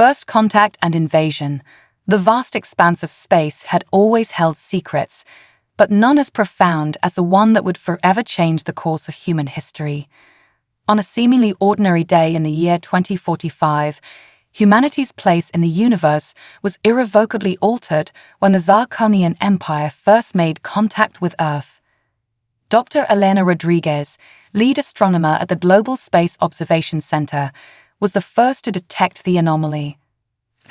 First contact and invasion. The vast expanse of space had always held secrets, but none as profound as the one that would forever change the course of human history. On a seemingly ordinary day in the year 2045, humanity's place in the universe was irrevocably altered when the Zirconian Empire first made contact with Earth. Dr. Elena Rodriguez, lead astronomer at the Global Space Observation Center, was the first to detect the anomaly.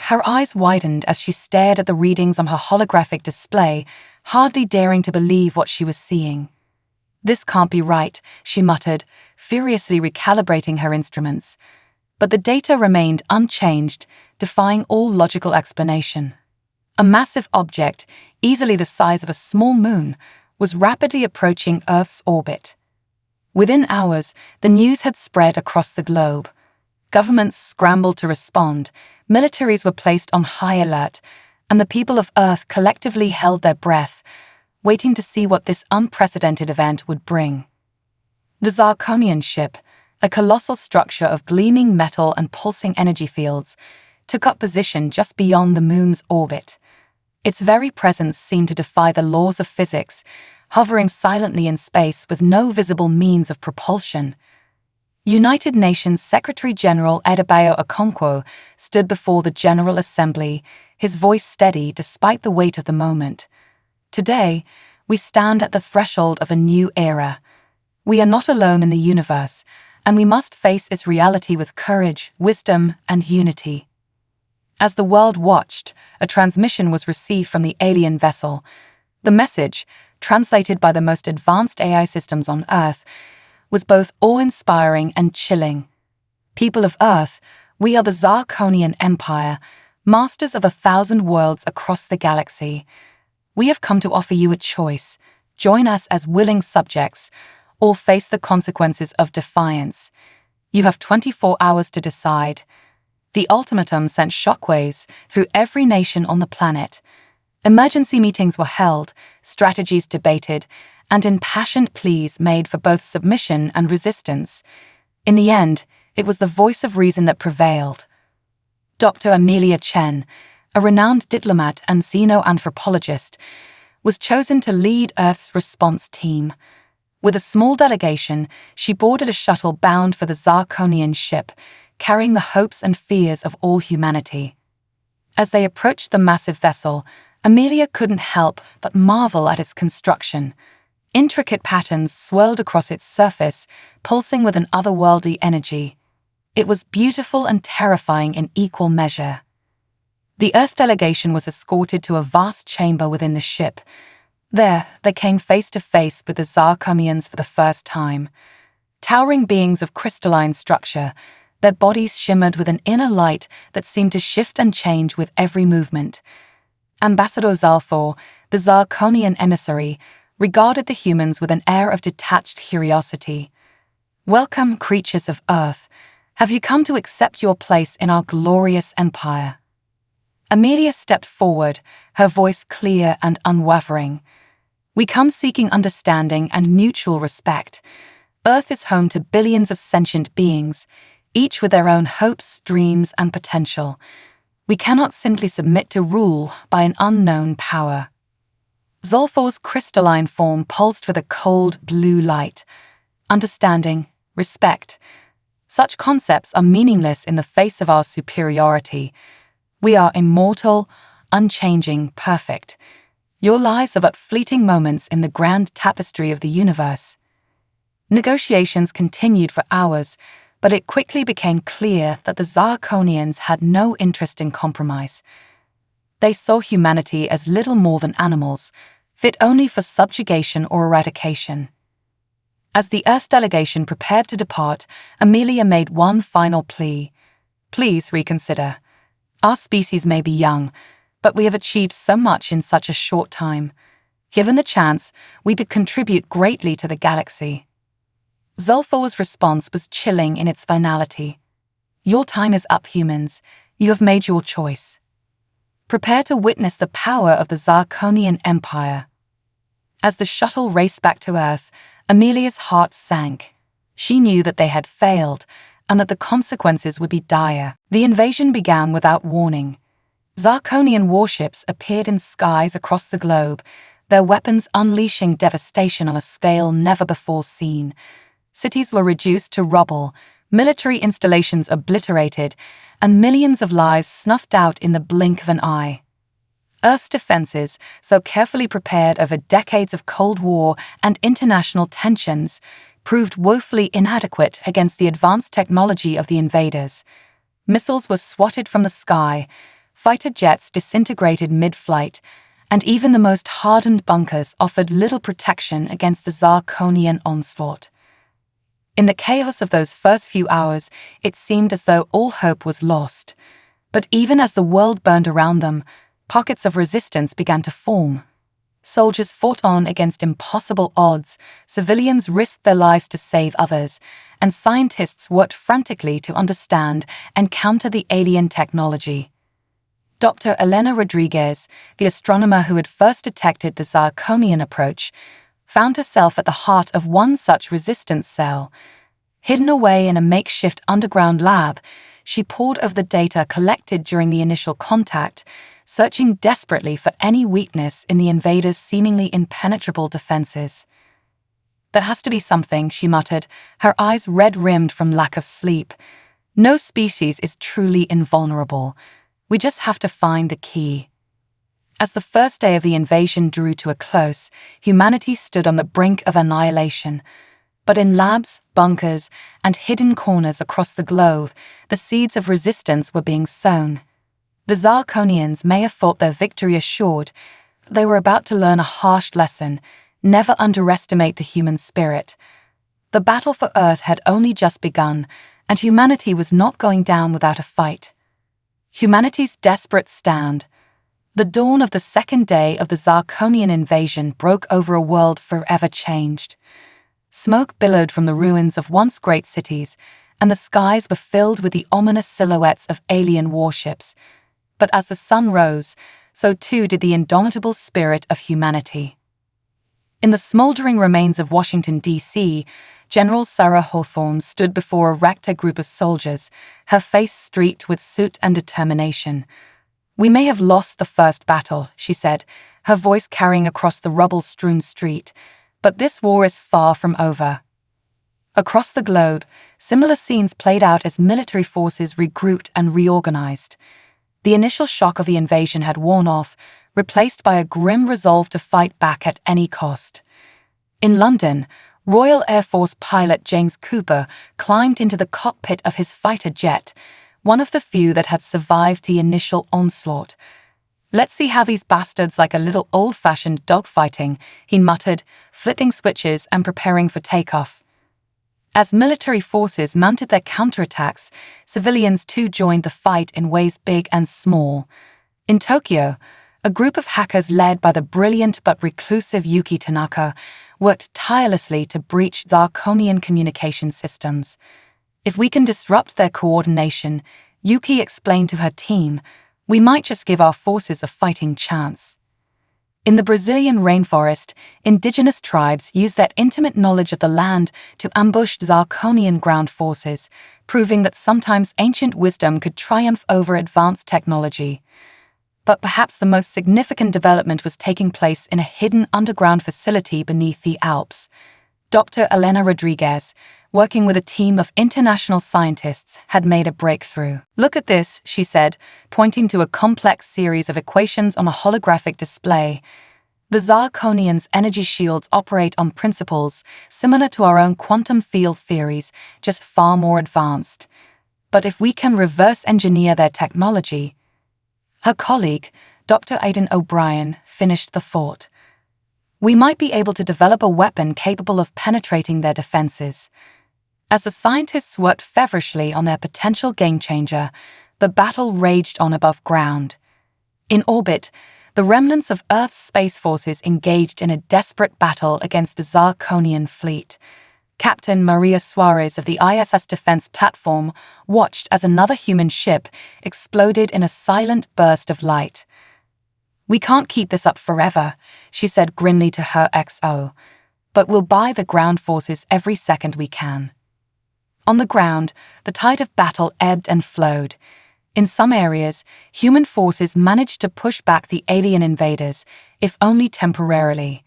Her eyes widened as she stared at the readings on her holographic display, hardly daring to believe what she was seeing. "This can't be right," she muttered, furiously recalibrating her instruments. But the data remained unchanged, defying all logical explanation. A massive object, easily the size of a small moon, was rapidly approaching Earth's orbit. Within hours, the news had spread across the globe. Governments scrambled to respond, militaries were placed on high alert, and the people of Earth collectively held their breath, waiting to see what this unprecedented event would bring. The Zirconian ship, a colossal structure of gleaming metal and pulsing energy fields, took up position just beyond the moon's orbit. Its very presence seemed to defy the laws of physics, hovering silently in space with no visible means of propulsion. United Nations Secretary-General Adebayo Okonkwo stood before the General Assembly, his voice steady despite the weight of the moment. "Today, we stand at the threshold of a new era. We are not alone in the universe, and we must face its reality with courage, wisdom, and unity." As the world watched, a transmission was received from the alien vessel. The message, translated by the most advanced AI systems on Earth, was both awe-inspiring and chilling. "People of Earth, we are the Zirconian Empire, masters of 1,000 worlds across the galaxy. We have come to offer you a choice. Join us as willing subjects, or face the consequences of defiance. You have 24 hours to decide." The ultimatum sent shockwaves through every nation on the planet. Emergency meetings were held, strategies debated, and impassioned pleas made for both submission and resistance. In the end, it was the voice of reason that prevailed. Dr. Amelia Chen, a renowned diplomat and xenoanthropologist, was chosen to lead Earth's response team. With a small delegation, she boarded a shuttle bound for the Zirconian ship, carrying the hopes and fears of all humanity. As they approached the massive vessel, Amelia couldn't help but marvel at its construction. Intricate patterns swirled across its surface, pulsing with an otherworldly energy. It was beautiful and terrifying in equal measure. The Earth delegation was escorted to a vast chamber within the ship. There, they came face to face with the Zirconians for the first time. Towering beings of crystalline structure, their bodies shimmered with an inner light that seemed to shift and change with every movement. Ambassador Zalfor, the Zirconian emissary, regarded the humans with an air of detached curiosity. "Welcome, creatures of Earth. Have you come to accept your place in our glorious empire?" Amelia stepped forward, her voice clear and unwavering. "We come seeking understanding and mutual respect. Earth is home to billions of sentient beings, each with their own hopes, dreams, and potential. We cannot simply submit to rule by an unknown power." Zolfor's crystalline form pulsed with a cold blue light. Understanding, respect. Such concepts are meaningless in the face of our superiority. We are immortal, unchanging, perfect. Your lives are but fleeting moments in the grand tapestry of the universe. Negotiations continued for hours, but it quickly became clear that the Zirconians had no interest in compromise. They saw humanity as little more than animals, fit only for subjugation or eradication. As the Earth delegation prepared to depart, Amelia made one final plea. "Please reconsider. Our species may be young, but we have achieved so much in such a short time. Given the chance, we could contribute greatly to the galaxy." Zolfor's response was chilling in its finality. "Your time is up, humans. You have made your choice. Prepare to witness the power of the Zirconian Empire." As the shuttle raced back to Earth, Amelia's heart sank. She knew that they had failed, and that the consequences would be dire. The invasion began without warning. Zarkonian warships appeared in skies across the globe, their weapons unleashing devastation on a scale never before seen. Cities were reduced to rubble, military installations obliterated, and millions of lives snuffed out in the blink of an eye. Earth's defenses, so carefully prepared over decades of Cold War and international tensions, proved woefully inadequate against the advanced technology of the invaders. Missiles were swatted from the sky, fighter jets disintegrated mid-flight, and even the most hardened bunkers offered little protection against the Zarkonian onslaught. In the chaos of those first few hours, it seemed as though all hope was lost. But even as the world burned around them, pockets of resistance began to form. Soldiers fought on against impossible odds, civilians risked their lives to save others, and scientists worked frantically to understand and counter the alien technology. Dr. Elena Rodriguez, the astronomer who had first detected the Zarkonian approach, found herself at the heart of one such resistance cell. Hidden away in a makeshift underground lab, she pored over the data collected during the initial contact, searching desperately for any weakness in the invaders' seemingly impenetrable defenses. "There has to be something," she muttered, her eyes red-rimmed from lack of sleep. "No species is truly invulnerable. We just have to find the key." As the first day of the invasion drew to a close, humanity stood on the brink of annihilation. But in labs, bunkers, and hidden corners across the globe, the seeds of resistance were being sown. The Zarkonians may have thought their victory assured, but they were about to learn a harsh lesson: never underestimate the human spirit. The battle for Earth had only just begun, and humanity was not going down without a fight. Humanity's desperate stand. The dawn of the second day of the Zarkonian invasion broke over a world forever changed. Smoke billowed from the ruins of once great cities, and the skies were filled with the ominous silhouettes of alien warships. But as the sun rose, so too did the indomitable spirit of humanity. In the smoldering remains of Washington, D.C., General Sarah Hawthorne stood before a rector group of soldiers, her face streaked with soot and determination. "We may have lost the first battle," she said, her voice carrying across the rubble-strewn street, "but this war is far from over." Across the globe, similar scenes played out as military forces regrouped and reorganized. The initial shock of the invasion had worn off, replaced by a grim resolve to fight back at any cost. In London, Royal Air Force pilot James Cooper climbed into the cockpit of his fighter jet, one of the few that had survived the initial onslaught. "Let's see how these bastards like a little old-fashioned dogfighting," he muttered, flipping switches and preparing for takeoff. As military forces mounted their counterattacks, civilians too joined the fight in ways big and small. In Tokyo, a group of hackers led by the brilliant but reclusive Yuki Tanaka worked tirelessly to breach Zarkonian communication systems. "If we can disrupt their coordination," Yuki explained to her team, "we might just give our forces a fighting chance." In the Brazilian rainforest, indigenous tribes used their intimate knowledge of the land to ambush Zarkonian ground forces, proving that sometimes ancient wisdom could triumph over advanced technology. But perhaps the most significant development was taking place in a hidden underground facility beneath the Alps. Dr. Elena Rodriguez, working with a team of international scientists, had made a breakthrough. "Look at this," she said, pointing to a complex series of equations on a holographic display. "The Zarkonians' energy shields operate on principles similar to our own quantum field theories, just far more advanced. But if we can reverse engineer their technology..." Her colleague, Dr. Aidan O'Brien, finished the thought. "We might be able to develop a weapon capable of penetrating their defenses." As the scientists worked feverishly on their potential game-changer, the battle raged on above ground. In orbit, the remnants of Earth's space forces engaged in a desperate battle against the Zarkonian fleet. Captain Maria Suarez of the ISS defense platform watched as another human ship exploded in a silent burst of light. "We can't keep this up forever," she said grimly to her XO, "but we'll buy the ground forces every second we can." On the ground, the tide of battle ebbed and flowed. In some areas, human forces managed to push back the alien invaders, if only temporarily.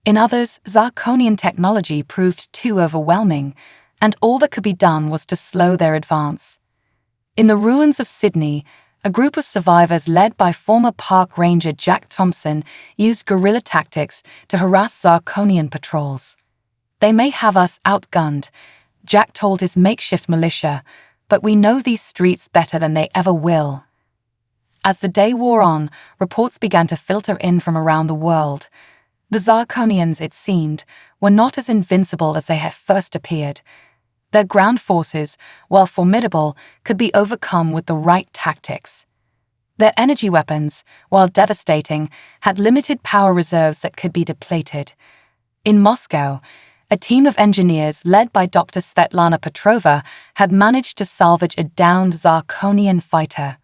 In others, Zarkonian technology proved too overwhelming, and all that could be done was to slow their advance. In the ruins of Sydney, a group of survivors led by former park ranger Jack Thompson used guerrilla tactics to harass Zarkonian patrols. "They may have us outgunned," Jack told his makeshift militia, "but we know these streets better than they ever will." As the day wore on, reports began to filter in from around the world. The Zarkonians, it seemed, were not as invincible as they had first appeared. Their ground forces, while formidable, could be overcome with the right tactics. Their energy weapons, while devastating, had limited power reserves that could be depleted. In Moscow, a team of engineers led by Dr. Svetlana Petrova had managed to salvage a downed Zarkonian fighter.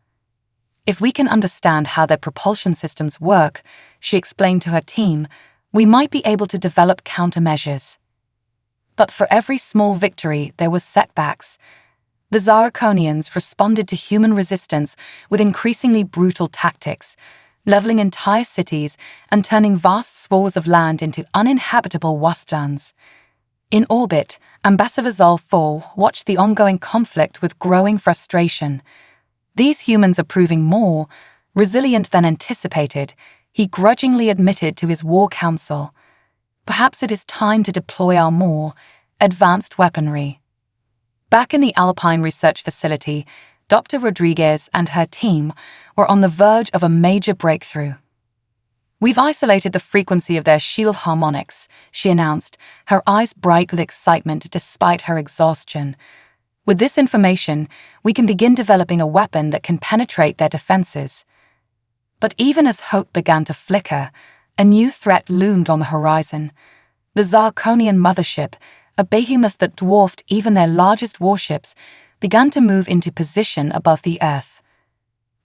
"If we can understand how their propulsion systems work," she explained to her team, "we might be able to develop countermeasures." But for every small victory, there were setbacks. The Zarkonians responded to human resistance with increasingly brutal tactics, leveling entire cities and turning vast swaths of land into uninhabitable wastelands. In orbit, Ambassador Zalfor watched the ongoing conflict with growing frustration. "These humans are proving more resilient than anticipated," he grudgingly admitted to his war council. "Perhaps it is time to deploy our more advanced weaponry." Back in the Alpine Research Facility, Dr. Rodriguez and her team were on the verge of a major breakthrough. "We've isolated the frequency of their shield harmonics," she announced, her eyes bright with excitement despite her exhaustion. "With this information, we can begin developing a weapon that can penetrate their defenses." But even as hope began to flicker, a new threat loomed on the horizon. The Zarkonian mothership, a behemoth that dwarfed even their largest warships, began to move into position above the Earth.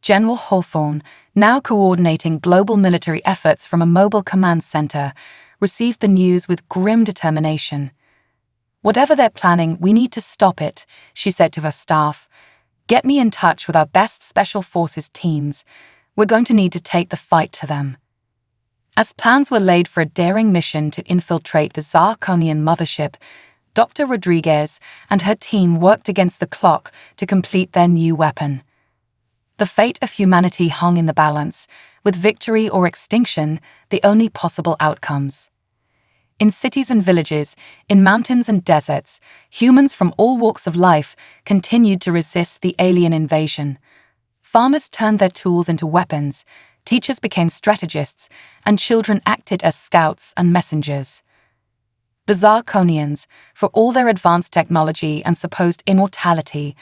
General Hawthorne, now coordinating global military efforts from a mobile command center, received the news with grim determination. "Whatever they're planning, we need to stop it," she said to her staff. "Get me in touch with our best Special Forces teams. We're going to need to take the fight to them." As plans were laid for a daring mission to infiltrate the Zarkonian mothership, Dr. Rodriguez and her team worked against the clock to complete their new weapon. The fate of humanity hung in the balance, with victory or extinction the only possible outcomes. In cities and villages, in mountains and deserts, humans from all walks of life continued to resist the alien invasion. Farmers turned their tools into weapons, teachers became strategists, and children acted as scouts and messengers. The Zarkonians, for all their advanced technology and supposed immortality,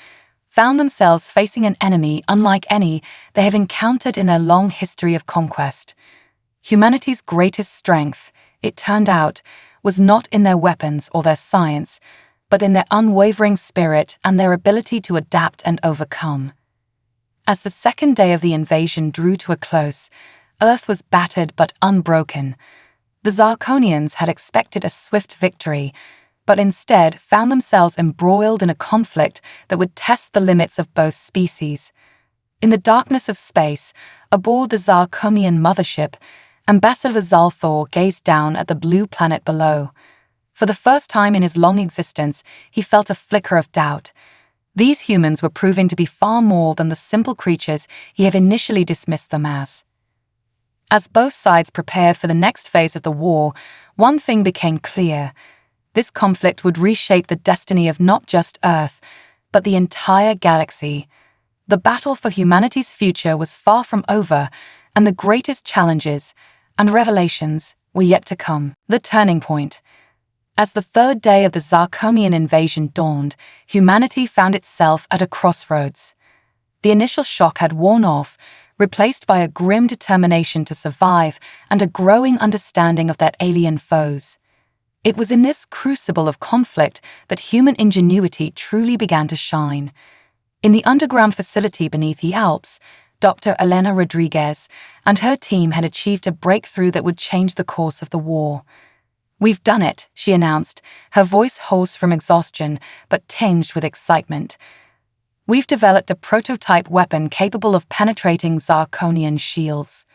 found themselves facing an enemy unlike any they have encountered in their long history of conquest. Humanity's greatest strength, it turned out, was not in their weapons or their science, but in their unwavering spirit and their ability to adapt and overcome. As the second day of the invasion drew to a close, Earth was battered but unbroken. The Zarkonians had expected a swift victory, but instead found themselves embroiled in a conflict that would test the limits of both species. In the darkness of space, aboard the Zarkonian mothership, Ambassador Zalfor gazed down at the blue planet below. For the first time in his long existence, he felt a flicker of doubt. These humans were proving to be far more than the simple creatures he had initially dismissed them as. As both sides prepared for the next phase of the war, one thing became clear. This conflict would reshape the destiny of not just Earth, but the entire galaxy. The battle for humanity's future was far from over, and the greatest challenges and revelations were yet to come. The turning point. As the third day of the Zarkonian invasion dawned, humanity found itself at a crossroads. The initial shock had worn off, replaced by a grim determination to survive and a growing understanding of their alien foes. It was in this crucible of conflict that human ingenuity truly began to shine. In the underground facility beneath the Alps, Dr. Elena Rodriguez and her team had achieved a breakthrough that would change the course of the war. "We've done it," she announced, her voice hoarse from exhaustion but tinged with excitement. "We've developed a prototype weapon capable of penetrating Zarkonian shields."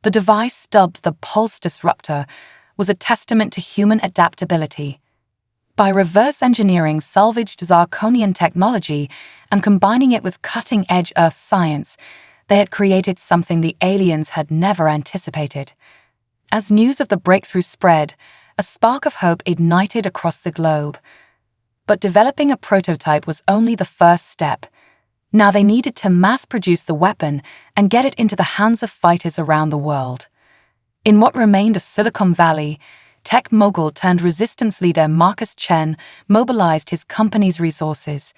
The device, dubbed the Pulse Disruptor, was a testament to human adaptability. By reverse engineering salvaged Zarkonian technology and combining it with cutting-edge Earth science, they had created something the aliens had never anticipated. As news of the breakthrough spread, a spark of hope ignited across the globe. But developing a prototype was only the first step. Now they needed to mass-produce the weapon and get it into the hands of fighters around the world. In what remained of Silicon Valley, tech mogul turned resistance leader Marcus Chen mobilized his company's resources.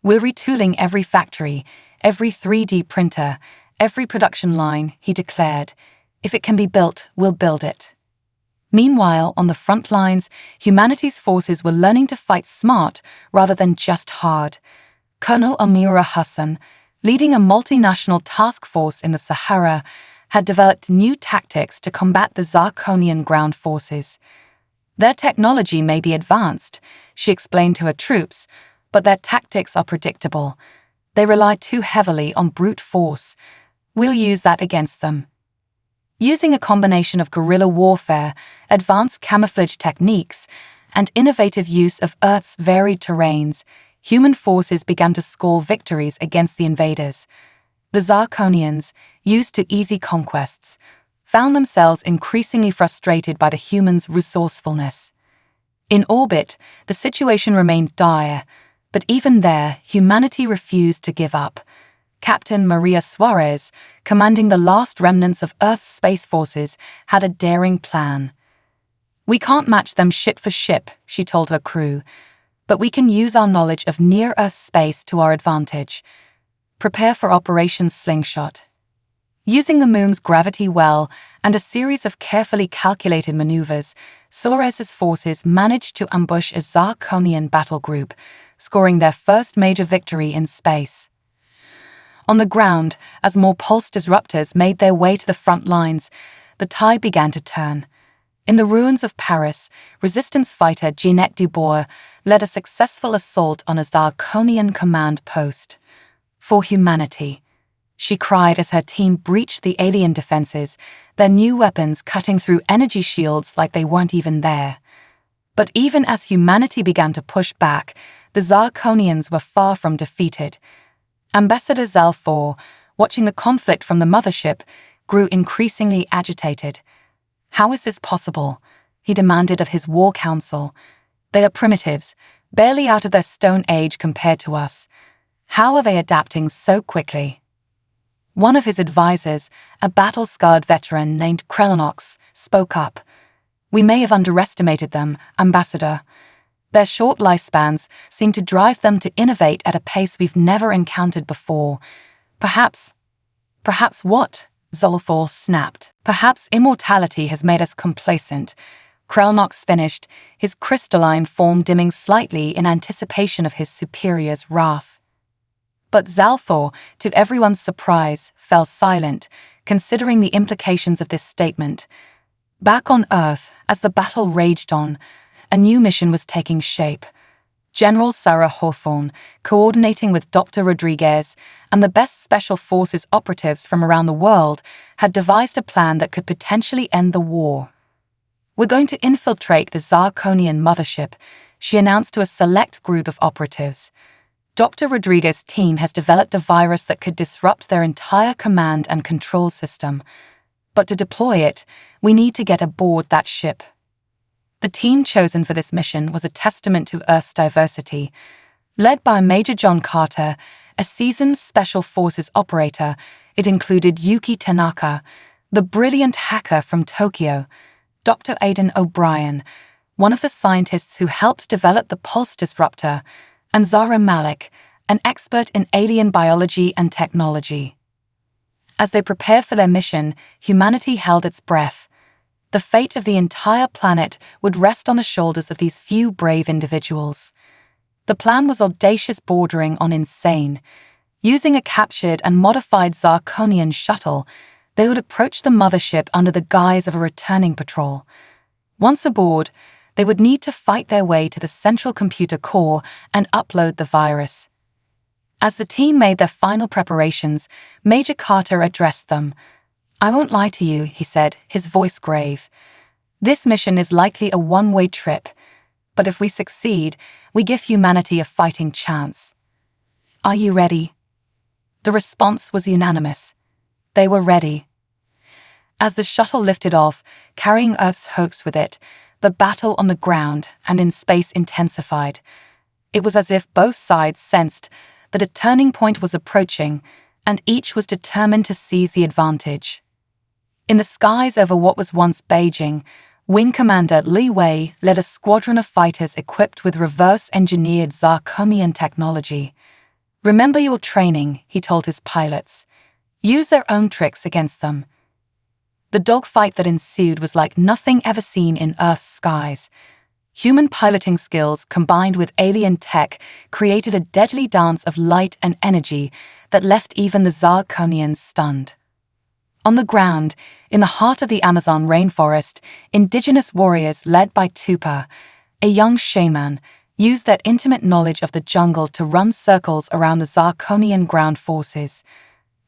"We're retooling every factory, every 3D printer, every production line," he declared. "If it can be built, we'll build it." Meanwhile, on the front lines, humanity's forces were learning to fight smart rather than just hard. Colonel Amira Hassan, leading a multinational task force in the Sahara, had developed new tactics to combat the Zarkonian ground forces. "Their technology may be advanced," she explained to her troops, "but their tactics are predictable. They rely too heavily on brute force. We'll use that against them." Using a combination of guerrilla warfare, advanced camouflage techniques, and innovative use of Earth's varied terrains, human forces began to score victories against the invaders. The Zarkonians, used to easy conquests, found themselves increasingly frustrated by the humans' resourcefulness. In orbit, the situation remained dire, but even there, humanity refused to give up. Captain Maria Suarez, commanding the last remnants of Earth's space forces, had a daring plan. "We can't match them ship for ship," she told her crew, "but we can use our knowledge of near-Earth space to our advantage. Prepare for Operation Slingshot." Using the moon's gravity well and a series of carefully calculated maneuvers, Suarez's forces managed to ambush a Zarkonian battle group, scoring their first major victory in space. On the ground, as more pulse disruptors made their way to the front lines, the tide began to turn. In the ruins of Paris, resistance fighter Jeanette Dubois led a successful assault on a Zarkonian command post. "For humanity," she cried as her team breached the alien defenses, their new weapons cutting through energy shields like they weren't even there. But even as humanity began to push back, the Zarkonians were far from defeated. Ambassador Zalfor, watching the conflict from the mothership, grew increasingly agitated. "How is this possible?" he demanded of his war council. "They are primitives, barely out of their stone age compared to us. How are they adapting so quickly?" One of his advisors, a battle-scarred veteran named Krelnox, spoke up. "We may have underestimated them, Ambassador. Their short lifespans seem to drive them to innovate at a pace we've never encountered before. Perhaps what?" Zolfor snapped. "Perhaps immortality has made us complacent," Krelnox finished, his crystalline form dimming slightly in anticipation of his superior's wrath. But Zalfor, to everyone's surprise, fell silent, considering the implications of this statement. Back on Earth, as the battle raged on, a new mission was taking shape. General Sarah Hawthorne, coordinating with Dr. Rodriguez and the best special forces operatives from around the world, had devised a plan that could potentially end the war. "We're going to infiltrate the Zarkonian mothership," she announced to a select group of operatives. Dr. Rodriguez's team has developed a virus that could disrupt their entire command and control system. But to deploy it, we need to get aboard that ship. The team chosen for this mission was a testament to Earth's diversity. Led by Major John Carter, a seasoned Special Forces operator, it included Yuki Tanaka, the brilliant hacker from Tokyo, Dr. Aidan O'Brien, one of the scientists who helped develop the pulse disruptor, and Zara Malik, an expert in alien biology and technology. As they prepared for their mission, humanity held its breath. The fate of the entire planet would rest on the shoulders of these few brave individuals. The plan was audacious, bordering on insane. Using a captured and modified Zarkonian shuttle, they would approach the mothership under the guise of a returning patrol. Once aboard, they would need to fight their way to the central computer core and upload the virus. As the team made their final preparations, Major Carter addressed them. "I won't lie to you," he said, his voice grave. "This mission is likely a one-way trip, but if we succeed, we give humanity a fighting chance. Are you ready?" The response was unanimous. They were ready. As the shuttle lifted off, carrying Earth's hopes with it, the battle on the ground and in space intensified. It was as if both sides sensed that a turning point was approaching, and each was determined to seize the advantage. In the skies over what was once Beijing, Wing Commander Li Wei led a squadron of fighters equipped with reverse-engineered Zirconian technology. "Remember your training," he told his pilots. "Use their own tricks against them." The dogfight that ensued was like nothing ever seen in Earth's skies. Human piloting skills combined with alien tech created a deadly dance of light and energy that left even the Zirconians stunned. On the ground, in the heart of the Amazon rainforest, indigenous warriors led by Tupa, a young shaman, used their intimate knowledge of the jungle to run circles around the Zirconian ground forces.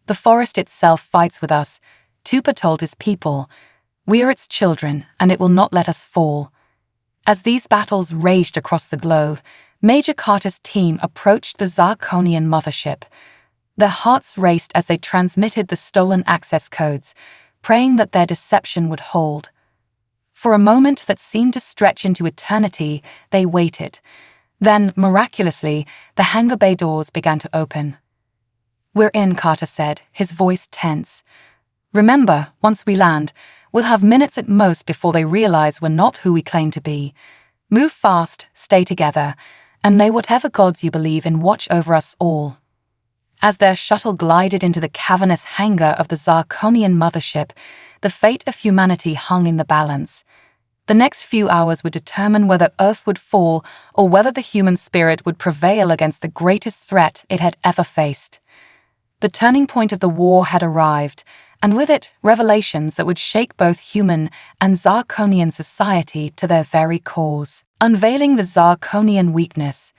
"The forest itself fights with us," Tupa told his people. "We are its children, and it will not let us fall." As these battles raged across the globe, Major Carter's team approached the Zirconian mothership. Their hearts raced as they transmitted the stolen access codes, praying that their deception would hold. For a moment that seemed to stretch into eternity, they waited. Then, miraculously, the hangar bay doors began to open. "We're in," Carter said, his voice tense. "Remember, once we land, we'll have minutes at most before they realize we're not who we claim to be. Move fast, stay together, and may whatever gods you believe in watch over us all." As their shuttle glided into the cavernous hangar of the Zirconian mothership, the fate of humanity hung in the balance. The next few hours would determine whether Earth would fall or whether the human spirit would prevail against the greatest threat it had ever faced. The turning point of the war had arrived, and with it, revelations that would shake both human and Zirconian society to their very cores, unveiling the Zirconian weakness.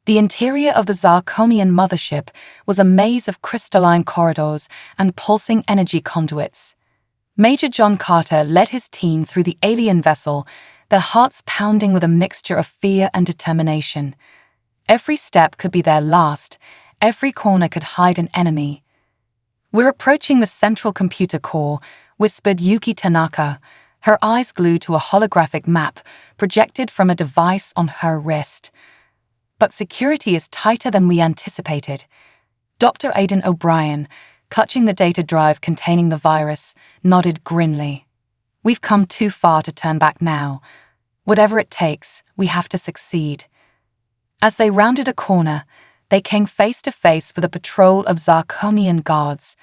The interior of the Zirconian mothership was a maze of crystalline corridors and pulsing energy conduits. Major John Carter led his team through the alien vessel, their hearts pounding with a mixture of fear and determination. Every step could be their last, every corner could hide an enemy. "We're approaching the central computer core," whispered Yuki Tanaka, her eyes glued to a holographic map projected from a device on her wrist. "But security is tighter than we anticipated." Dr. Aidan O'Brien, clutching the data drive containing the virus, nodded grimly. "We've come too far to turn back now. Whatever it takes, we have to succeed." As they rounded a corner, they came face to face with a patrol of Zirconian guards.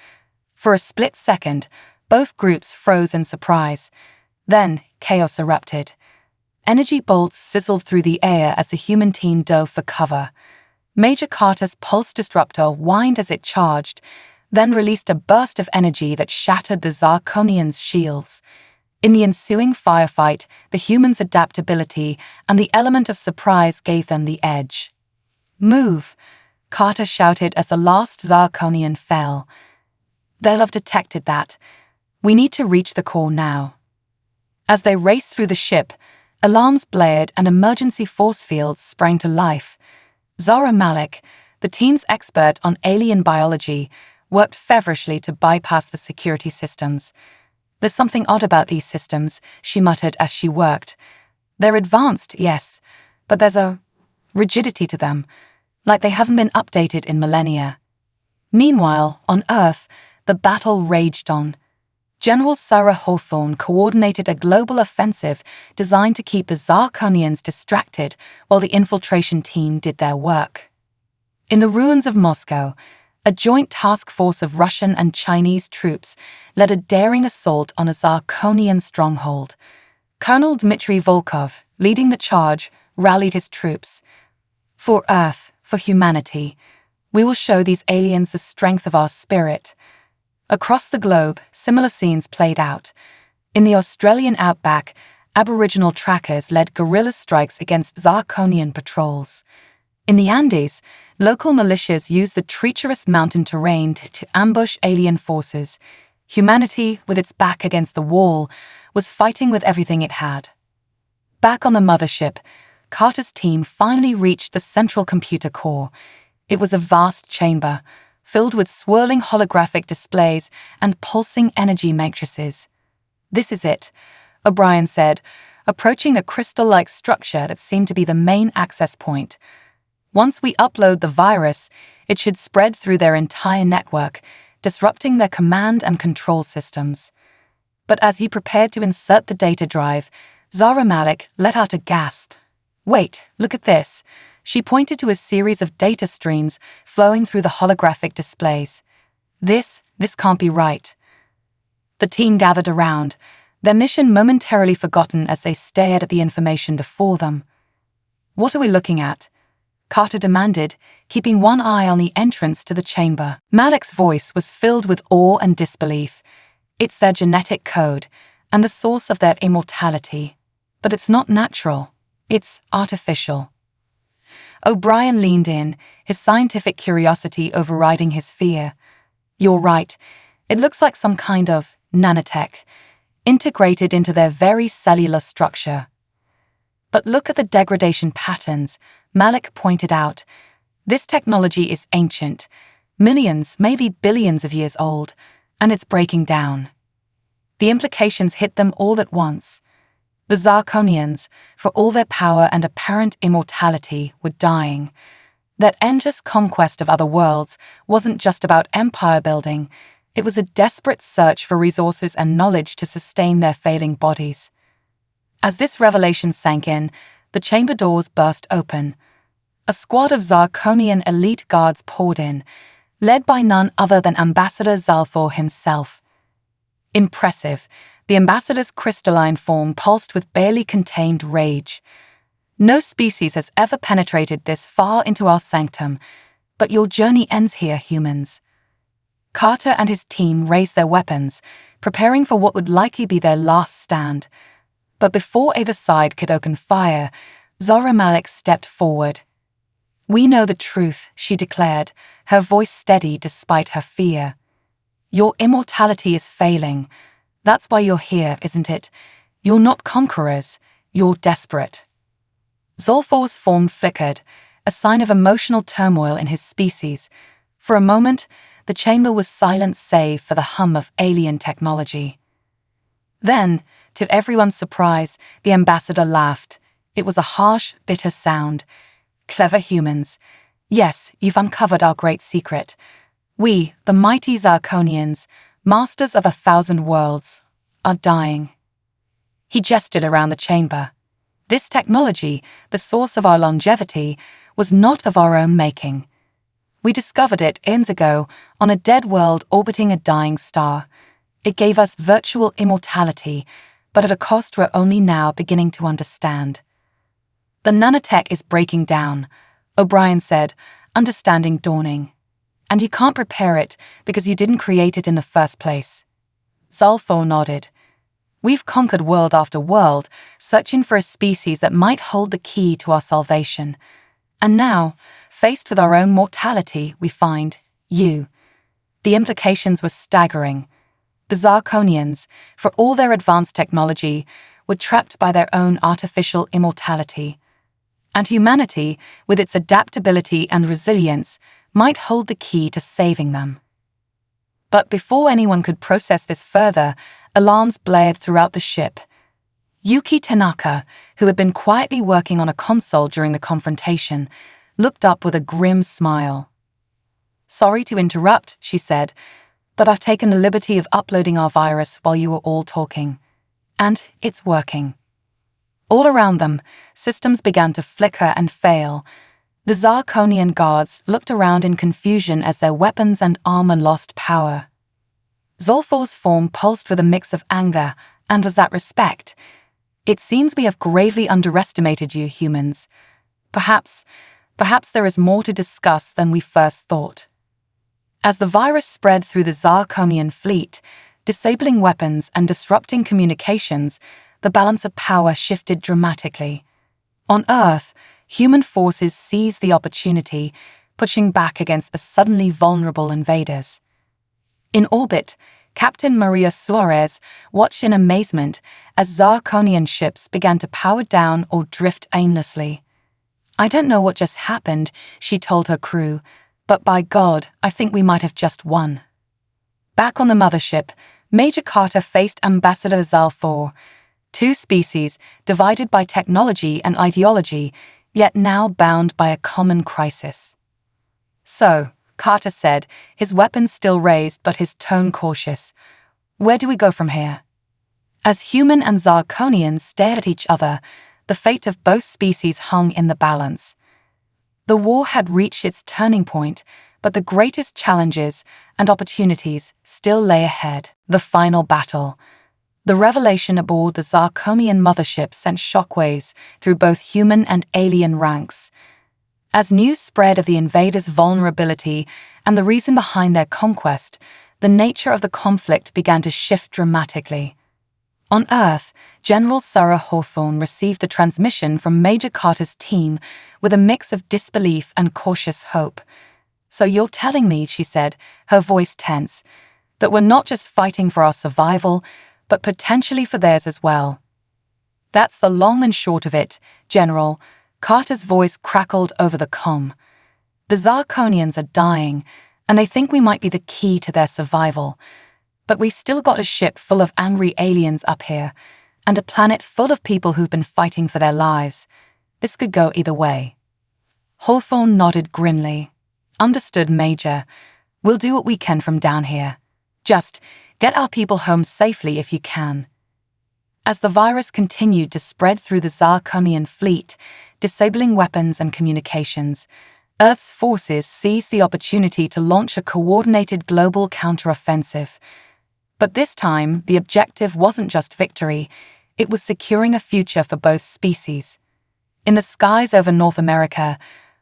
For a split second, both groups froze in surprise. Then, chaos erupted. Energy bolts sizzled through the air as the human team dove for cover. Major Carter's pulse disruptor whined as it charged, then released a burst of energy that shattered the Zirconians' shields. In the ensuing firefight, the humans' adaptability and the element of surprise gave them the edge. "Move!" Carter shouted as the last Zirconian fell. "They'll have detected that. We need to reach the core now." As they raced through the ship, alarms blared and emergency force fields sprang to life. Zara Malik, the team's expert on alien biology, worked feverishly to bypass the security systems. "There's something odd about these systems," she muttered as she worked. "They're advanced, yes, but there's a rigidity to them, like they haven't been updated in millennia." Meanwhile, on Earth, the battle raged on. General Sarah Hawthorne coordinated a global offensive designed to keep the Zirconians distracted while the infiltration team did their work. In the ruins of Moscow, a joint task force of Russian and Chinese troops led a daring assault on a Zirconian stronghold. Colonel Dmitry Volkov, leading the charge, rallied his troops. "For Earth, for humanity, we will show these aliens the strength of our spirit." Across the globe, similar scenes played out. In the Australian outback, Aboriginal trackers led guerrilla strikes against Zirconian patrols. In the Andes, local militias used the treacherous mountain terrain to ambush alien forces. Humanity, with its back against the wall, was fighting with everything it had. Back on the mothership, Carter's team finally reached the central computer core. It was a vast chamber, filled with swirling holographic displays and pulsing energy matrices. "This is it," O'Brien said, approaching a crystal-like structure that seemed to be the main access point. "Once we upload the virus, it should spread through their entire network, disrupting their command and control systems." But as he prepared to insert the data drive, Zara Malik let out a gasp. "Wait, look at this." She pointed to a series of data streams flowing through the holographic displays. This can't be right." The team gathered around, their mission momentarily forgotten as they stared at the information before them. "What are we looking at?" Carter demanded, keeping one eye on the entrance to the chamber. Malik's voice was filled with awe and disbelief. "It's their genetic code, and the source of their immortality. But it's not natural. It's artificial." O'Brien leaned in, his scientific curiosity overriding his fear. "You're right. It looks like some kind of nanotech, integrated into their very cellular structure." "But look at the degradation patterns," Malik pointed out. "This technology is ancient, millions, maybe billions of years old, and it's breaking down." The implications hit them all at once. The Zirconians, for all their power and apparent immortality, were dying. That endless conquest of other worlds wasn't just about empire building, it was a desperate search for resources and knowledge to sustain their failing bodies. As this revelation sank in, the chamber doors burst open. A squad of Zirconian elite guards poured in, led by none other than Ambassador Zalthor himself. Impressive, the ambassador's crystalline form pulsed with barely contained rage. "No species has ever penetrated this far into our sanctum, but your journey ends here, humans." Carter and his team raised their weapons, preparing for what would likely be their last stand. But before either side could open fire, Zara Malik stepped forward. "We know the truth," she declared, her voice steady despite her fear. "Your immortality is failing. That's why you're here, isn't it? You're not conquerors, you're desperate." Zolfor's form flickered, a sign of emotional turmoil in his species. For a moment, the chamber was silent save for the hum of alien technology. Then, to everyone's surprise, the ambassador laughed. It was a harsh, bitter sound. "Clever humans. Yes, you've uncovered our great secret. We, the mighty Zirconians, masters of 1,000 worlds, are dying." He gestured around the chamber. "This technology, the source of our longevity, was not of our own making. We discovered it eons ago on a dead world orbiting a dying star. It gave us virtual immortality, but at a cost we're only now beginning to understand." "The nanotech is breaking down," O'Brien said, understanding dawning. "And you can't repair it because you didn't create it in the first place." Zalthor nodded. "We've conquered world after world, searching for a species that might hold the key to our salvation. And now, faced with our own mortality, we find you." The implications were staggering. The Zirconians, for all their advanced technology, were trapped by their own artificial immortality. And humanity, with its adaptability and resilience, might hold the key to saving them. But before anyone could process this further, alarms blared throughout the ship. Yuki Tanaka, who had been quietly working on a console during the confrontation, looked up with a grim smile. "Sorry to interrupt," she said, "but I've taken the liberty of uploading our virus while you were all talking. And it's working." All around them, systems began to flicker and fail. The Zirconian guards looked around in confusion as their weapons and armor lost power. Zolfor's form pulsed with a mix of anger and was at respect. "It seems we have gravely underestimated you, humans. Perhaps there is more to discuss than we first thought." As the virus spread through the Zirconian fleet, disabling weapons and disrupting communications, the balance of power shifted dramatically. On Earth, human forces seized the opportunity, pushing back against the suddenly vulnerable invaders. In orbit, Captain Maria Suarez watched in amazement as Zarkonian ships began to power down or drift aimlessly. "I don't know what just happened," she told her crew, "but by God, I think we might have just won." Back on the mothership, Major Carter faced Ambassador Zalfor, two species divided by technology and ideology, yet now bound by a common crisis. "So," Carter said, his weapons still raised but his tone cautious, "where do we go from here?" As human and Zarkonians stared at each other, the fate of both species hung in the balance. The war had reached its turning point, but the greatest challenges and opportunities still lay ahead. The final battle. The revelation aboard the Zarkonian mothership sent shockwaves through both human and alien ranks. As news spread of the invaders' vulnerability and the reason behind their conquest, the nature of the conflict began to shift dramatically. On Earth, General Sarah Hawthorne received the transmission from Major Carter's team with a mix of disbelief and cautious hope. "So you're telling me," she said, her voice tense, "that we're not just fighting for our survival, but potentially for theirs as well?" "That's the long and short of it, General," Carter's voice crackled over the comm. "The Zarkonians are dying, and they think we might be the key to their survival. But we've still got a ship full of angry aliens up here, and a planet full of people who've been fighting for their lives. This could go either way." Hawthorne nodded grimly. "Understood, Major. We'll do what we can from down here. Just get our people home safely if you can." As the virus continued to spread through the Zarkonian fleet, disabling weapons and communications, Earth's forces seized the opportunity to launch a coordinated global counteroffensive. But this time, the objective wasn't just victory, it was securing a future for both species. In the skies over North America,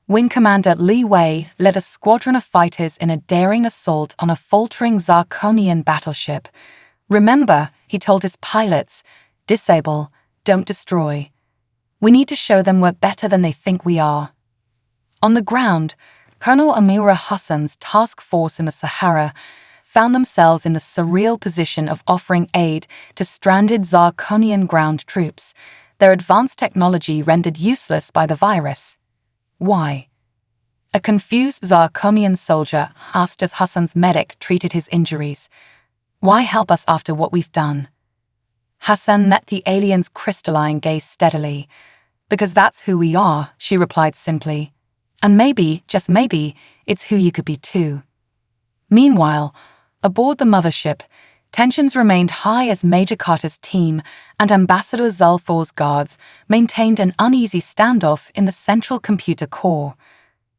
Wing Commander Li Wei led a squadron of fighters in a daring assault on a faltering Zarkonian battleship. "Remember," he told his pilots, "disable, don't destroy. We need to show them we're better than they think we are." On the ground, Colonel Amira Hassan's task force in the Sahara found themselves in the surreal position of offering aid to stranded Zarkonian ground troops, their advanced technology rendered useless by the virus. "Why?" a confused Zarkonian soldier asked as Hassan's medic treated his injuries. "Why help us after what we've done?" Hassan met the alien's crystalline gaze steadily. "Because that's who we are," she replied simply. "And maybe, just maybe, it's who you could be too." Meanwhile, aboard the mothership, tensions remained high as Major Carter's team and Ambassador Zalfor's guards maintained an uneasy standoff in the central computer core.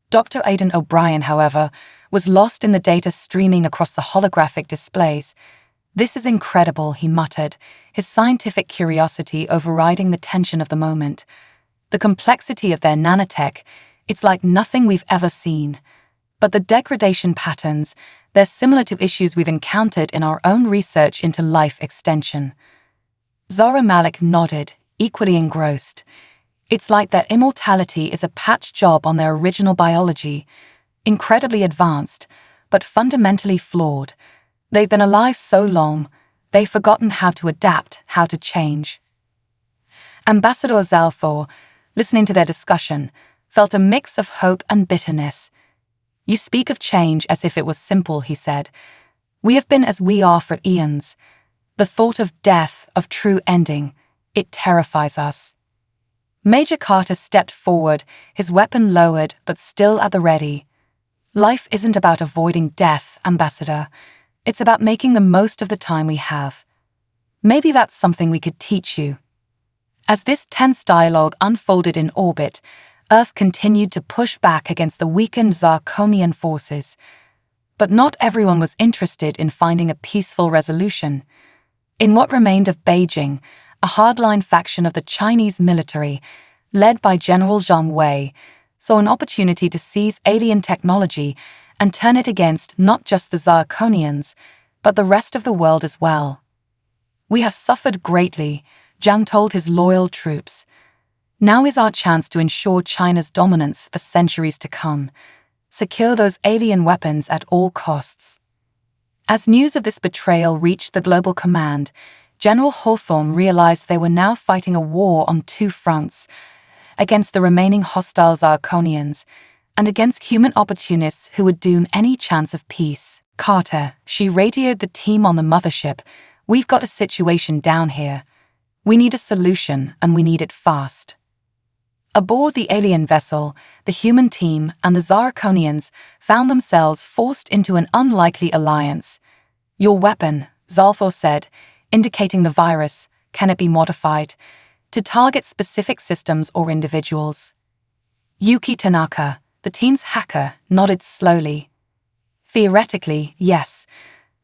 Dr. Aidan O'Brien, however, was lost in the data streaming across the holographic displays. "This is incredible," he muttered, his scientific curiosity overriding the tension of the moment. "The complexity of their nanotech, it's like nothing we've ever seen. But the degradation patterns, they're similar to issues we've encountered in our own research into life extension." Zora Malik nodded, equally engrossed. "It's like their immortality is a patch job on their original biology. Incredibly advanced, but fundamentally flawed. They've been alive so long, they've forgotten how to adapt, how to change." Ambassador Zalfor, listening to their discussion, felt a mix of hope and bitterness. "You speak of change as if it was simple," he said. "We have been as we are for eons. The thought of death, of true ending, it terrifies us." Major Carter stepped forward, his weapon lowered but still at the ready. "Life isn't about avoiding death, Ambassador. It's about making the most of the time we have. Maybe that's something we could teach you." As this tense dialogue unfolded in orbit, Earth continued to push back against the weakened Zarkonian forces. But not everyone was interested in finding a peaceful resolution. In what remained of Beijing, a hardline faction of the Chinese military, led by General Zhang Wei, saw an opportunity to seize alien technology and turn it against not just the Zarkonians, but the rest of the world as well. "We have suffered greatly," Jiang told his loyal troops. Now is our chance to ensure China's dominance for centuries to come. Secure those alien weapons at all costs. As news of this betrayal reached the global command, General Hawthorne realized they were now fighting a war on two fronts, against the remaining hostile Zirconians, and against human opportunists who would doom any chance of peace. Carter, she radioed the team on the mothership, "We've got a situation down here. We need a solution, and we need it fast." Aboard the alien vessel, the human team and the Zirconians found themselves forced into an unlikely alliance. "Your weapon," Zalthor said, indicating the virus, "can it be modified to target specific systems or individuals?" Yuki Tanaka, the team's hacker, nodded slowly. "Theoretically, yes,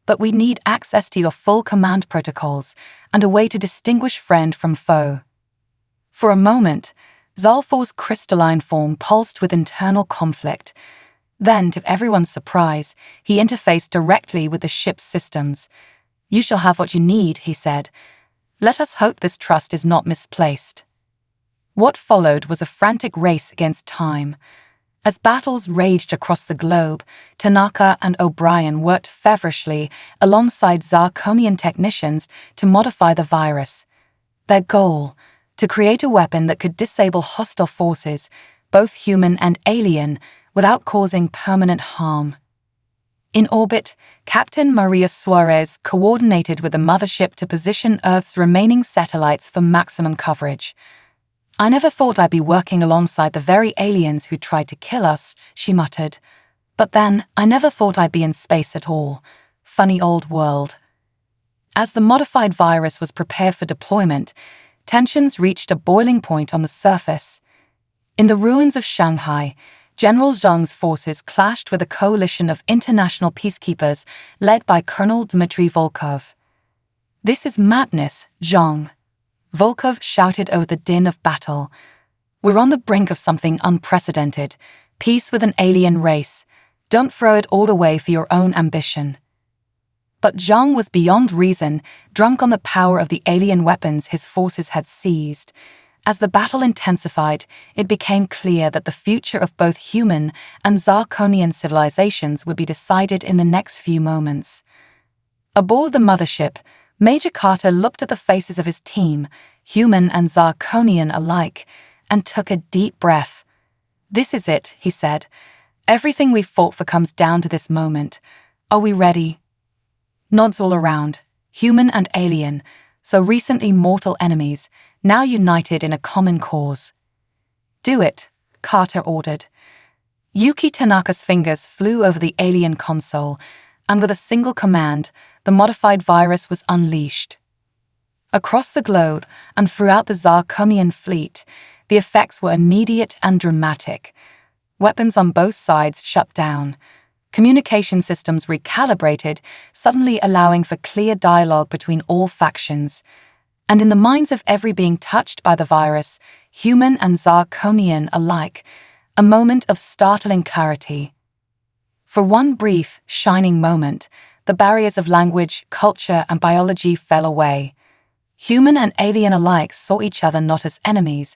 but we need access to your full command protocols and a way to distinguish friend from foe." For a moment, Zalthor's crystalline form pulsed with internal conflict. Then, to everyone's surprise, he interfaced directly with the ship's systems. "You shall have what you need," he said. "Let us hope this trust is not misplaced." What followed was a frantic race against time. As battles raged across the globe, Tanaka and O'Brien worked feverishly alongside Zirconian technicians to modify the virus. Their goal: to create a weapon that could disable hostile forces, both human and alien, without causing permanent harm. In orbit, Captain Maria Suarez coordinated with the mothership to position Earth's remaining satellites for maximum coverage. "I never thought I'd be working alongside the very aliens who tried to kill us," she muttered. "But then, I never thought I'd be in space at all. Funny old world." As the modified virus was prepared for deployment, tensions reached a boiling point on the surface. In the ruins of Shanghai, General Zhang's forces clashed with a coalition of international peacekeepers led by Colonel Dmitry Volkov. "This is madness, Zhang," Volkov shouted over the din of battle. "We're on the brink of something unprecedented. Peace with an alien race. Don't throw it all away for your own ambition." But Zhang was beyond reason, drunk on the power of the alien weapons his forces had seized. As the battle intensified, it became clear that the future of both human and Zirconian civilizations would be decided in the next few moments. Aboard the mothership, Major Carter looked at the faces of his team, human and Zirconian alike, and took a deep breath. "This is it," he said. "Everything we've fought for comes down to this moment. Are we ready?" Nods all around, human and alien, so recently mortal enemies, now united in a common cause. "Do it," Carter ordered. Yuki Tanaka's fingers flew over the alien console, and with a single command, the modified virus was unleashed. Across the globe and throughout the Zirconian fleet, the effects were immediate and dramatic. Weapons on both sides shut down. Communication systems recalibrated, suddenly allowing for clear dialogue between all factions. And in the minds of every being touched by the virus, human and Zirconian alike, a moment of startling clarity. For one brief, shining moment, the barriers of language, culture, and biology fell away. Human and alien alike saw each other not as enemies,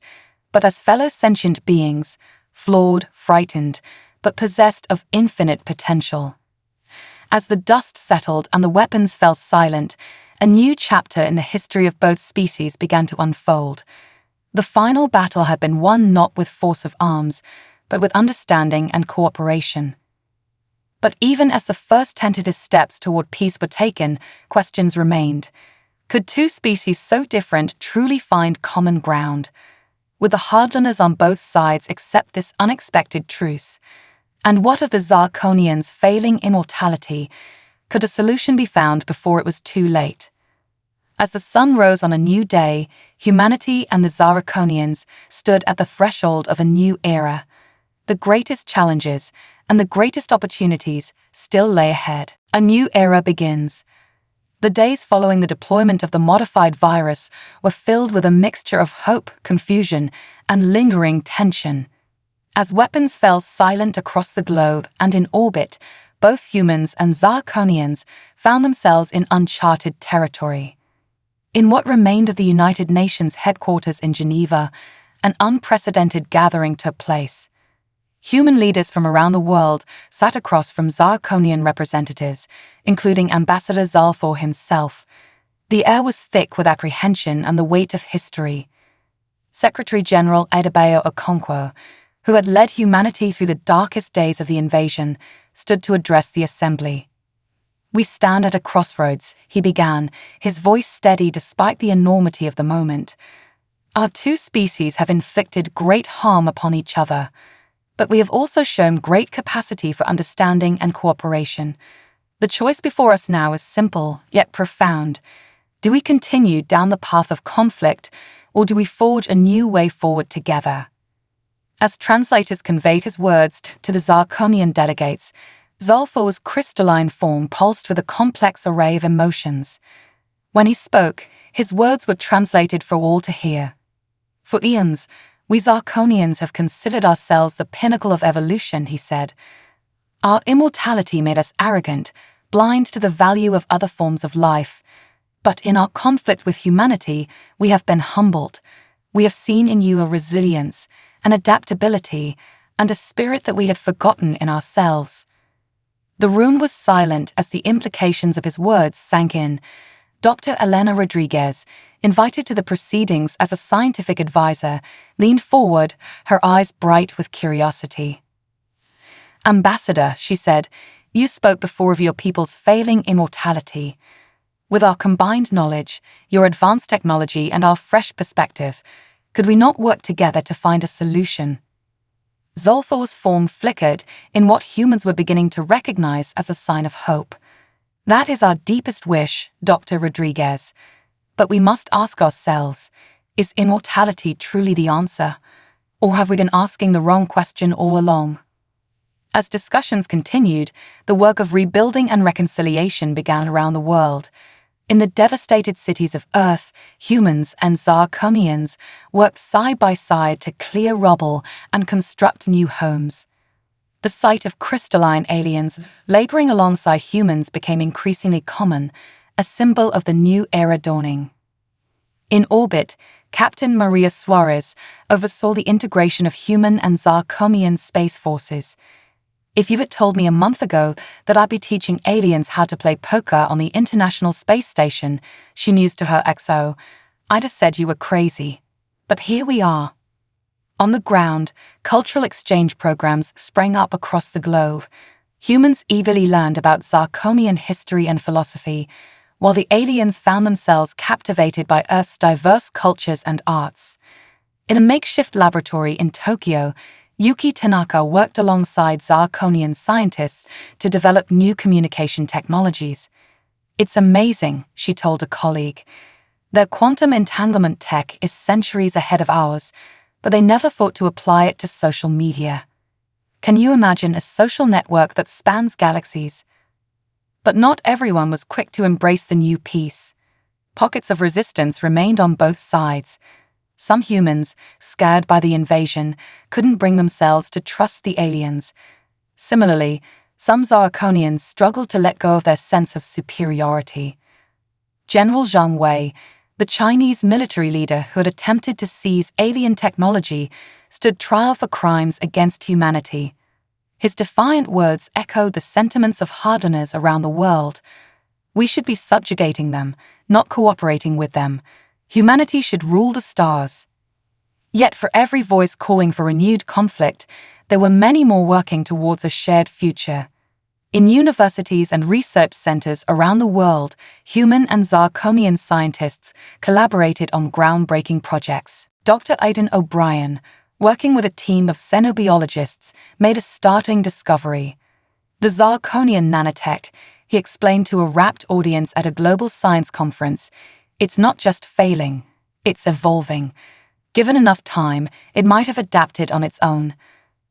but as fellow sentient beings, flawed, frightened, but possessed of infinite potential. As the dust settled and the weapons fell silent, a new chapter in the history of both species began to unfold. The final battle had been won not with force of arms, but with understanding and cooperation. But even as the first tentative steps toward peace were taken, questions remained. Could two species so different truly find common ground? Would the hardliners on both sides accept this unexpected truce? And what of the Zirconians' failing immortality? Could a solution be found before it was too late? As the sun rose on a new day, humanity and the Zirconians stood at the threshold of a new era. The greatest challenges and the greatest opportunities still lay ahead. A new era begins. The days following the deployment of the modified virus were filled with a mixture of hope, confusion, and lingering tension. As weapons fell silent across the globe and in orbit, both humans and Zirconians found themselves in uncharted territory. In what remained of the United Nations headquarters in Geneva, an unprecedented gathering took place. Human leaders from around the world sat across from Zirconian representatives, including Ambassador Zalfor himself. The air was thick with apprehension and the weight of history. Secretary-General Adebayo Okonkwo, who had led humanity through the darkest days of the invasion, stood to address the assembly. "We stand at a crossroads," he began, his voice steady despite the enormity of the moment. "Our two species have inflicted great harm upon each other, but we have also shown great capacity for understanding and cooperation. The choice before us now is simple, yet profound. Do we continue down the path of conflict, or do we forge a new way forward together?" As translators conveyed his words to the Zirconian delegates, Zalfor's crystalline form pulsed with a complex array of emotions. When he spoke, his words were translated for all to hear. "For eons, we Zirconians have considered ourselves the pinnacle of evolution," he said. "Our immortality made us arrogant, blind to the value of other forms of life. But in our conflict with humanity, we have been humbled. We have seen in you a resilience, an adaptability, and a spirit that we had forgotten in ourselves." The room was silent as the implications of his words sank in. Dr. Elena Rodriguez, invited to the proceedings as a scientific advisor, leaned forward, her eyes bright with curiosity. "Ambassador," she said, "you spoke before of your people's failing immortality. With our combined knowledge, your advanced technology, and our fresh perspective, could we not work together to find a solution?" Zalfor's form flickered in what humans were beginning to recognize as a sign of hope. "That is our deepest wish, Dr. Rodriguez. But we must ask ourselves, is immortality truly the answer? Or have we been asking the wrong question all along?" As discussions continued, the work of rebuilding and reconciliation began around the world. In the devastated cities of Earth, humans and Zirconians worked side by side to clear rubble and construct new homes. The sight of crystalline aliens laboring alongside humans became increasingly common, a symbol of the new era dawning. In orbit, Captain Maria Suarez oversaw the integration of human and Zirconian space forces. "If you had told me a month ago that I'd be teaching aliens how to play poker on the International Space Station," she mused to her XO, "I'd have said you were crazy. But here we are." On the ground, cultural exchange programs sprang up across the globe. Humans eagerly learned about Zirconian history and philosophy, while the aliens found themselves captivated by Earth's diverse cultures and arts. In a makeshift laboratory in Tokyo, Yuki Tanaka worked alongside Zirconian scientists to develop new communication technologies. "It's amazing," she told a colleague. "Their quantum entanglement tech is centuries ahead of ours, but they never thought to apply it to social media. Can you imagine a social network that spans galaxies?" But not everyone was quick to embrace the new piece. Pockets of resistance remained on both sides. Some humans, scared by the invasion, couldn't bring themselves to trust the aliens. Similarly, some Zirconians struggled to let go of their sense of superiority. General Zhang Wei, the Chinese military leader who had attempted to seize alien technology, stood trial for crimes against humanity. His defiant words echoed the sentiments of hardeners around the world. "We should be subjugating them, not cooperating with them. Humanity should rule the stars." Yet for every voice calling for renewed conflict, there were many more working towards a shared future. In universities and research centers around the world, human and Zirconian scientists collaborated on groundbreaking projects. Dr. Aidan O'Brien, working with a team of xenobiologists, made a startling discovery. The Zirconian nanotech, he explained to a rapt audience at a global science conference, "It's not just failing, it's evolving. Given enough time, it might have adapted on its own.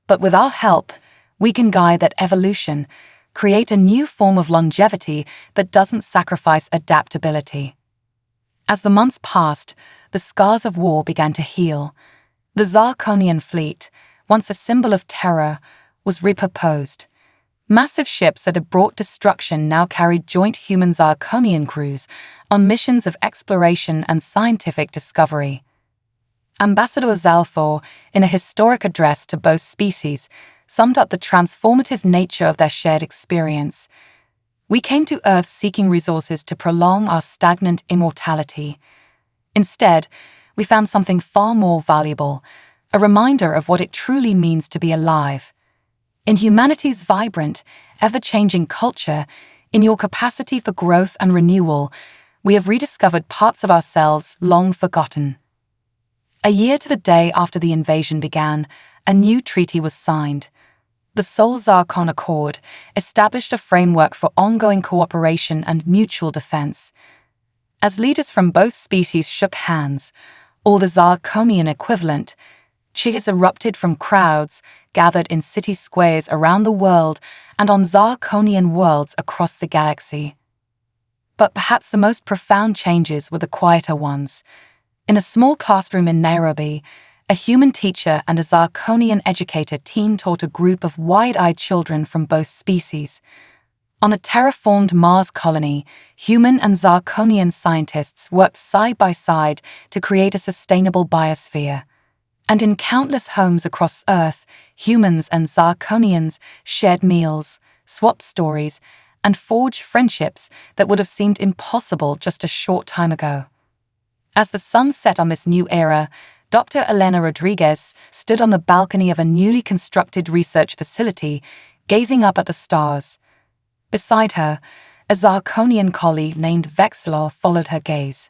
But with our help, we can guide that evolution, create a new form of longevity that doesn't sacrifice adaptability." As the months passed, the scars of war began to heal. The Zirconian fleet, once a symbol of terror, was repurposed. Massive ships that had brought destruction now carried joint human-Zirconian crews on missions of exploration and scientific discovery. Ambassador Zalthor, in a historic address to both species, summed up the transformative nature of their shared experience. "We came to Earth seeking resources to prolong our stagnant immortality. Instead, we found something far more valuable, a reminder of what it truly means to be alive. In humanity's vibrant, ever-changing culture, in your capacity for growth and renewal, we have rediscovered parts of ourselves long forgotten." A year to the day after the invasion began, a new treaty was signed. The Sol-Zarkon Accord established a framework for ongoing cooperation and mutual defense. As leaders from both species shook hands, or the Zarkonian equivalent, cheers erupted from crowds gathered in city squares around the world and on Zarkonian worlds across the galaxy. But perhaps the most profound changes were the quieter ones. In a small classroom in Nairobi, a human teacher and a Zarkonian educator team taught a group of wide-eyed children from both species. On a terraformed Mars colony, human and Zarkonian scientists worked side by side to create a sustainable biosphere. And in countless homes across Earth, humans and Zarkonians shared meals, swapped stories, and forged friendships that would have seemed impossible just a short time ago. As the sun set on this new era, Dr. Elena Rodriguez stood on the balcony of a newly constructed research facility, gazing up at the stars. Beside her, a Zarkonian colleague named Vexilor followed her gaze.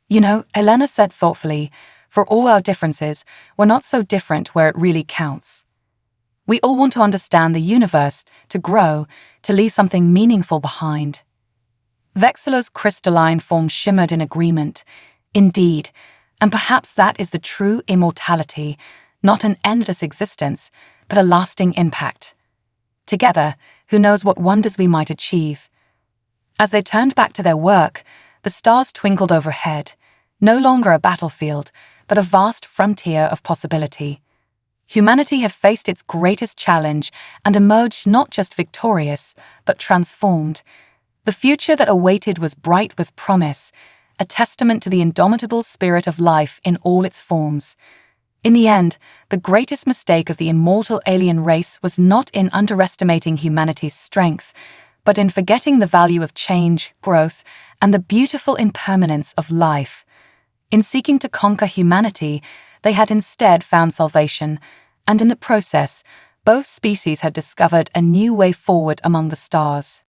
"You know," Elena said thoughtfully, "for all our differences, we're not so different where it really counts. We all want to understand the universe, to grow, to leave something meaningful behind." Vexilor's crystalline form shimmered in agreement. "Indeed, and perhaps that is the true immortality, not an endless existence, but a lasting impact. Together, who knows what wonders we might achieve." As they turned back to their work, the stars twinkled overhead, no longer a battlefield, but a vast frontier of possibility. Humanity had faced its greatest challenge and emerged not just victorious, but transformed. The future that awaited was bright with promise, a testament to the indomitable spirit of life in all its forms. In the end, the greatest mistake of the immortal alien race was not in underestimating humanity's strength, but in forgetting the value of change, growth, and the beautiful impermanence of life. In seeking to conquer humanity, they had instead found salvation, and in the process, both species had discovered a new way forward among the stars.